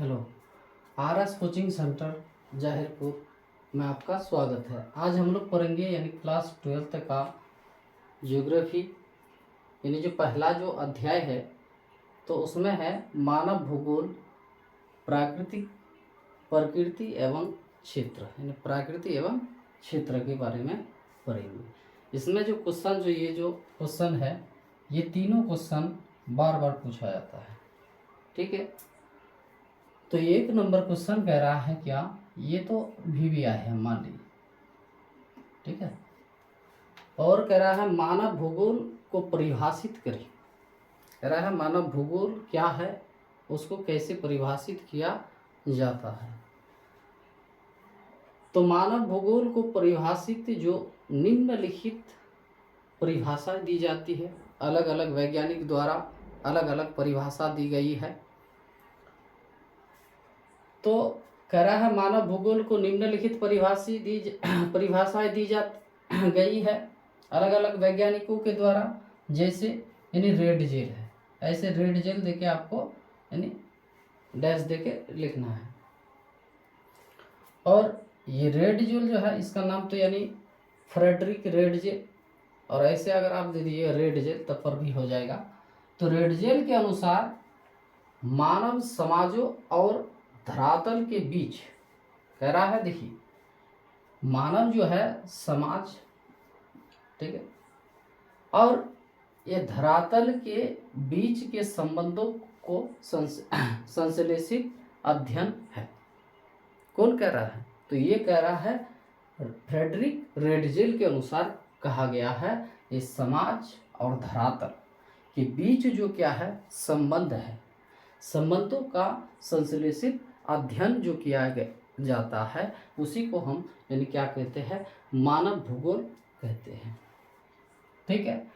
Hello. RS coaching centre जाहिरपुर में आपका स्वागत है। आज हम लोग पढ़ेंगे यानी क्लास 12th का ज्योग्राफी, यानी जो पहला जो अध्याय है तो उसमें है मानव भूगोल, प्राकृतिक, प्रकृति एवं क्षेत्र, यानी प्रकृति एवं क्षेत्र के बारे में पढ़ेंगे। इसमें जो क्वेश्चन ये जो क्वेश्चन है ये तीनों क्वेश्चन बार बार पूछा जाता है, ठीक है। तो 1 नंबर क्वेश्चन कह रहा है क्या, ये तो VBI है मान लीजिए, ठीक है। और कह रहा है मानव भूगोल को परिभाषित करें। कह रहा है मानव भूगोल क्या है, उसको कैसे परिभाषित किया जाता है। तो मानव भूगोल को परिभाषित जो निम्नलिखित परिभाषा दी जाती है, अलग अलग वैज्ञानिक द्वारा अलग अलग परिभाषा दी गई है। तो कह रहा है मानव भूगोल को निम्नलिखित परिभाषाएं दी जा गई है अलग अलग वैज्ञानिकों के द्वारा। जैसे यानी रेड जेल है, ऐसे रेड जेल देके आपको यानी डैश देके लिखना है। और ये रेड जेल जो है इसका नाम तो यानी फ्रेडरिक रेड जेल, और ऐसे अगर आप दे दिए रेड जेल तब पर भी हो जाएगा। तो रेड जेल के अनुसार मानव समाजों और धरातल के बीच कह रहा है, देखिए मानव जो है समाज, ठीक है, और ये धरातल के बीच के संबंधों को संश्लेषित अध्ययन है। कौन कह रहा है? तो ये कह रहा है फ्रेडरिक रेडजेल के अनुसार कहा गया है ये समाज और धरातल के बीच जो क्या है संबंध है, संबंधों का संश्लेषित अध्ययन जो किया जाता है उसी को हम यानी क्या कहते हैं, मानव भूगोल कहते हैं, ठीक है।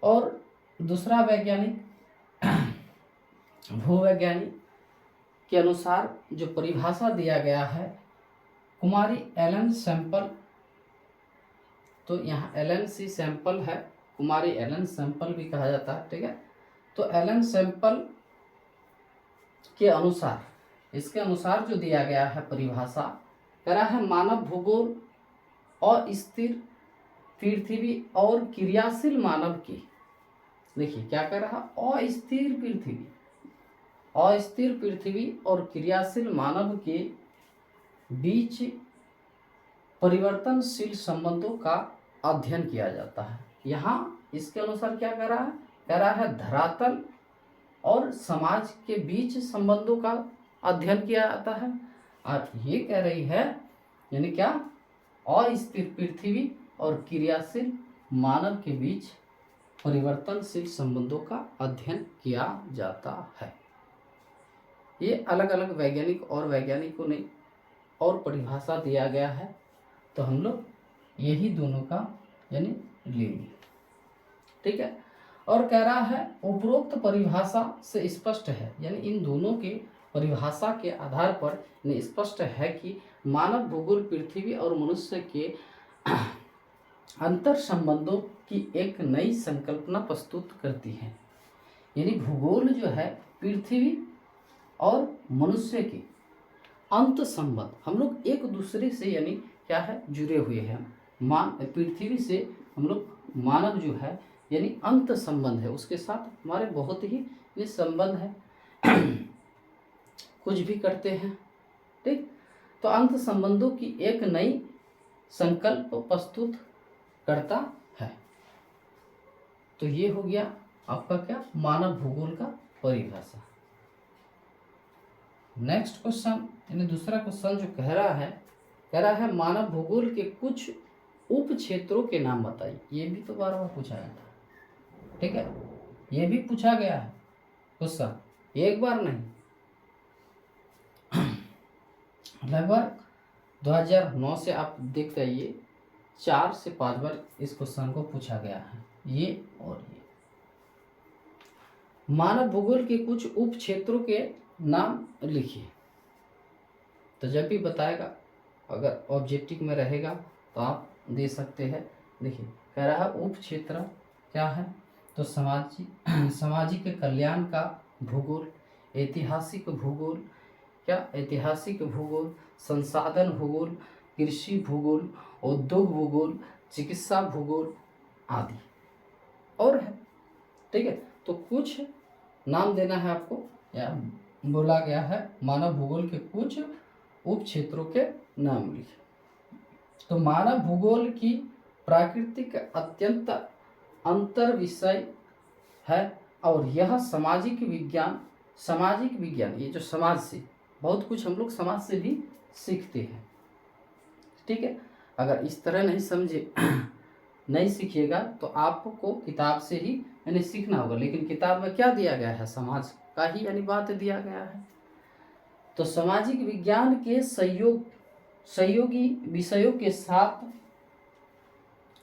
और दूसरा वैज्ञानिक भूवैज्ञानिक के अनुसार जो परिभाषा दिया गया है कुमारी एलन सैंपल, तो यहाँ एलन सी सैंपल है, कुमारी एलन सैंपल भी कहा जाता है, ठीक है। तो एलन सैंपल के अनुसार, इसके अनुसार जो दिया गया है परिभाषा, कह रहा है मानव भूगोल अस्थिर पृथ्वी और क्रियाशील मानव की, देखिए क्या कह रहा है, अस्थिर पृथ्वी और क्रियाशील मानव के बीच परिवर्तनशील संबंधों का अध्ययन किया जाता है। यहाँ इसके अनुसार क्या कह रहा है, कह रहा है धरातल और समाज के बीच संबंधों का अध्ययन किया जाता है। और ये कह रही है यानी क्या, अस्थिर पृथ्वी और क्रियाशील मानव के बीच परिवर्तनशील संबंधों का अध्ययन किया जाता है। ये अलग अलग वैज्ञानिक और वैज्ञानिकों ने और परिभाषा दिया गया है, तो हम लोग यही दोनों का यानी लेंगे, ठीक है। और कह रहा है उपरोक्त परिभाषा से स्पष्ट है, यानी इन दोनों के परिभाषा के आधार पर स्पष्ट है कि मानव भूगोल पृथ्वी और मनुष्य के अंतर संबंधों की एक नई संकल्पना प्रस्तुत करती है। यानी भूगोल जो है पृथ्वी और मनुष्य के अंत संबंध, हम लोग एक दूसरे से यानी क्या है जुड़े हुए हैं। पृथ्वी से हम लोग मानव जो है यानी अंत संबंध है, उसके साथ हमारे बहुत ही ये संबंध है कुछ भी करते हैं, ठीक। तो अंत संबंधों की एक नई संकल्प प्रस्तुत करता है। तो ये हो गया आपका क्या, मानव भूगोल का परिभाषा। नेक्स्ट क्वेश्चन यानी दूसरा क्वेश्चन जो कह रहा है मानव भूगोल के कुछ उप क्षेत्रों के नाम बताइए। ये भी तो बार बार पूछा गया था, ठीक है, ये भी पूछा गया है क्वेश्चन, एक बार नहीं लगभग 2009 से आप देखते आइए 4 से 5 बार इस क्वेश्चन को पूछा गया है, ये और ये। मानव भूगोल के कुछ उप क्षेत्रों के नाम लिखिए। तो जब भी बताएगा अगर ऑब्जेक्टिव में रहेगा तो आप दे सकते हैं। देखिए कह रहा है उप क्षेत्र क्या है, तो सामाजिक कल्याण का भूगोल, ऐतिहासिक भूगोल, क्या ऐतिहासिक भूगोल, संसाधन भूगोल, कृषि भूगोल, उद्योग भूगोल, चिकित्सा भूगोल आदि और है। ठीक है, तो कुछ नाम देना है आपको, या बोला गया है मानव भूगोल के कुछ उप क्षेत्रों के नाम लिखे। तो मानव भूगोल की प्राकृतिक अत्यंत अंतर विषय है और यह सामाजिक विज्ञान ये जो समाज से बहुत कुछ हम लोग समाज से भी सीखते हैं। ठीक है, अगर इस तरह नहीं समझे नहीं सीखिएगा तो आपको किताब से ही यानी सीखना होगा, लेकिन किताब में क्या दिया गया है, समाज का ही यानी बात दिया गया है। तो सामाजिक विज्ञान के सहयोगी विषयों के साथ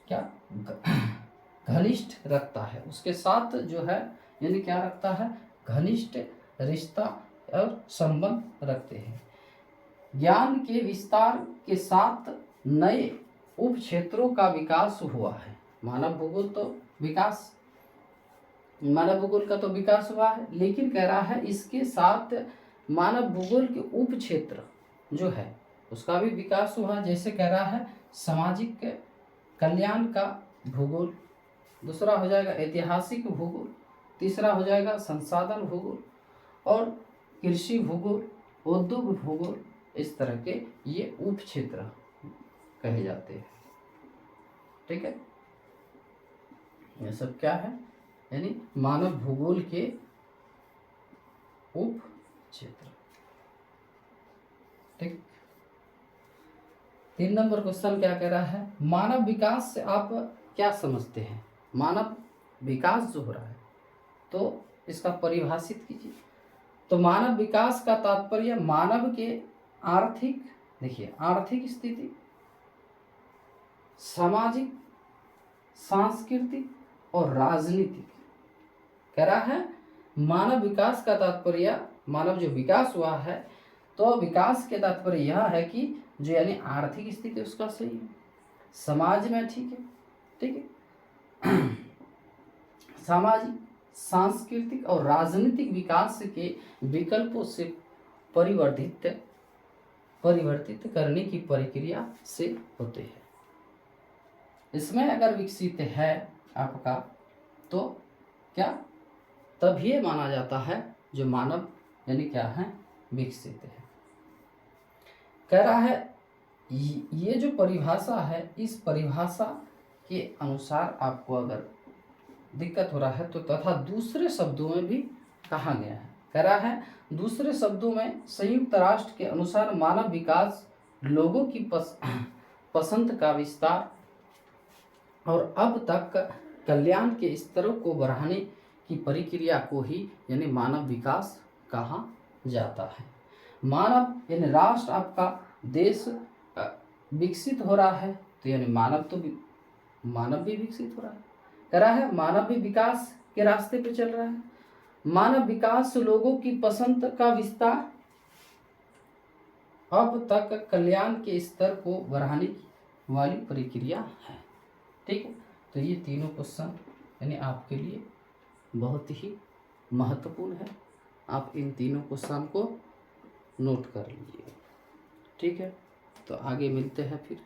क्या घनिष्ठ रखता है, उसके साथ जो है यानी क्या रखता है, घनिष्ठ रिश्ता और संबंध रखते हैं। ज्ञान के विस्तार के साथ नए उप क्षेत्रों का विकास हुआ है। मानव भूगोल का तो विकास हुआ है, लेकिन कह रहा है इसके साथ मानव भूगोल के उप क्षेत्र जो है उसका भी विकास हुआ। जैसे कह रहा है सामाजिक कल्याण का भूगोल, दूसरा हो जाएगा ऐतिहासिक भूगोल, तीसरा हो जाएगा संसाधन भूगोल और कृषि भूगोल, उद्योग भूगोल, इस तरह के ये उप क्षेत्र कहे जाते हैं। ठीक है, ये सब क्या है, यानी मानव भूगोल के उप क्षेत्र। ठीक, 3 नंबर क्वेश्चन क्या कह रहा है, मानव विकास से आप क्या समझते हैं। मानव विकास जो हो रहा है तो इसका परिभाषित कीजिए। तो मानव विकास का तात्पर्य मानव के आर्थिक, देखिए आर्थिक स्थिति, सामाजिक, सांस्कृतिक और राजनीतिक, कह रहा है मानव विकास का तात्पर्य, मानव जो विकास हुआ है तो विकास के तात्पर्य यह है कि जो यानी आर्थिक स्थिति उसका सही है, समाज में ठीक है, सामाजिक, सांस्कृतिक और राजनीतिक विकास के विकल्पों से परिवर्तित करने की प्रक्रिया से होते हैं। इसमें अगर विकसित है आपका तो क्या, तब ये माना जाता है जो मानव यानी क्या है, विकसित है। कह रहा है ये जो परिभाषा है, इस परिभाषा के अनुसार आपको अगर दिक्कत हो रहा है तो तथा दूसरे शब्दों में भी कहा गया है। कह रहा है दूसरे शब्दों में संयुक्त राष्ट्र के अनुसार मानव विकास लोगों की पसंद का विस्तार और अब तक कल्याण के स्तरों को बढ़ाने की प्रक्रिया को ही यानी मानव विकास कहा जाता है। मानव यानी राष्ट्र, आपका देश विकसित हो रहा है तो यानी मानव भी विकसित हो रहा है। कह रहा है मानव भी विकास के रास्ते पे चल रहा है। मानव विकास लोगों की पसंद का विस्तार, अब तक कल्याण के स्तर को बढ़ाने वाली प्रक्रिया है। ठीक है, तो ये तीनों क्वेश्चन यानी आपके लिए बहुत ही महत्वपूर्ण है। आप इन तीनों क्वेश्चन को नोट कर लीजिए। ठीक है, तो आगे मिलते हैं फिर।